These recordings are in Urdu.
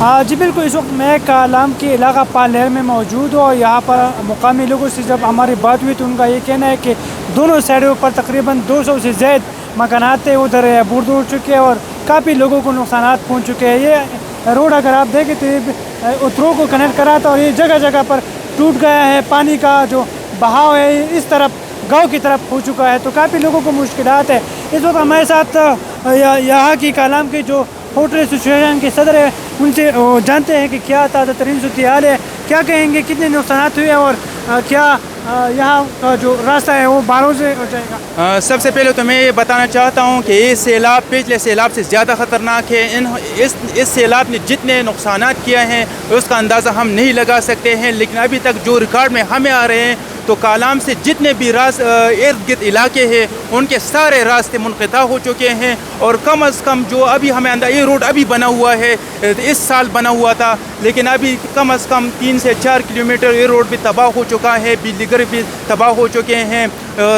جی بالکل، اس وقت میں کالام کے علاقہ پالیر میں موجود ہوں اور یہاں پر مقامی لوگوں سے جب ہماری بات ہوئی تو ان کا یہ کہنا ہے کہ دونوں سائڈوں پر تقریباً 200 سے زائد مکانات ادھر برد ہو چکے ہیں اور کافی لوگوں کو نقصانات پہنچ چکے ہیں۔ یہ روڈ اگر آپ دیکھیں تو یہ اترو کو کنیکٹ کرا تھا اور یہ جگہ جگہ پر ٹوٹ گیا ہے، پانی کا جو بہاؤ ہے اس طرف گاؤں کی طرف ہو چکا ہے، تو کافی لوگوں کو مشکلات ہے۔ اس وقت ہمارے ساتھ یہاں کی کالام کی جو ہوٹل ایسوسیشن کے صدر ہے، ان سے جانتے ہیں کہ کیا تازہ ترین صورتحال ہے، کیا کہیں گے، کتنے نقصانات ہوئے اور کیا یہاں کا جو راستہ ہے وہ باروں سے ہو جائے گا۔ سب سے پہلے تو میں یہ بتانا چاہتا ہوں کہ یہ سیلاب پچھلے سیلاب سے زیادہ خطرناک ہے۔ اس سیلاب نے جتنے نقصانات کیا ہیں اس کا اندازہ ہم نہیں لگا سکتے ہیں، لیکن ابھی تک جو ریکارڈ میں ہمیں آ رہے ہیں تو کالام سے جتنے بھی ارد گرد علاقے ہیں ان کے سارے راستے منقطع ہو چکے ہیں، اور کم از کم جو ابھی ہمیں یہ روڈ ابھی بنا ہوا ہے، اس سال بنا ہوا تھا، لیکن ابھی کم از کم 3 سے 4 کلومیٹر یہ روڈ بھی تباہ ہو چکا ہے، بجلی گھر بھی تباہ ہو چکے ہیں،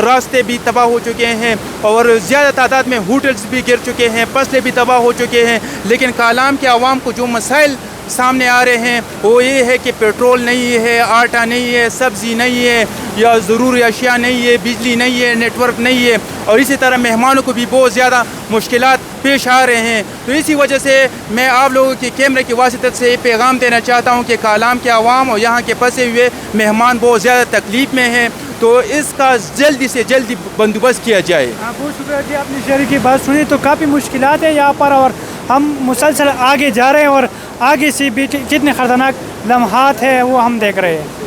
راستے بھی تباہ ہو چکے ہیں، اور زیادہ تعداد میں ہوٹلز بھی گر چکے ہیں، فصلیں بھی تباہ ہو چکے ہیں۔ لیکن کالام کے عوام کو جو مسائل سامنے آ رہے ہیں وہ یہ ہے کہ پیٹرول نہیں ہے، آٹا نہیں ہے، سبزی نہیں ہے، یا ضروری اشیاء نہیں ہے، بجلی نہیں ہے، نیٹ ورک نہیں ہے، اور اسی طرح مہمانوں کو بھی بہت زیادہ مشکلات پیش آ رہے ہیں۔ تو اسی وجہ سے میں آپ لوگوں کے کیمرے کی واسطت سے یہ پیغام دینا چاہتا ہوں کہ کالام کے عوام اور یہاں کے پھنسے ہوئے مہمان بہت زیادہ تکلیف میں ہیں، تو اس کا جلدی سے جلدی بندوبست کیا جائے۔ بہت شکریہ جی، آپ نے شہری کی بات سنی، تو کافی مشکلات ہیں یہاں پر اور ہم مسلسل آگے جا رہے ہیں اور آگے سے بھی جتنے خطرناک لمحات ہیں وہ ہم دیکھ رہے ہیں۔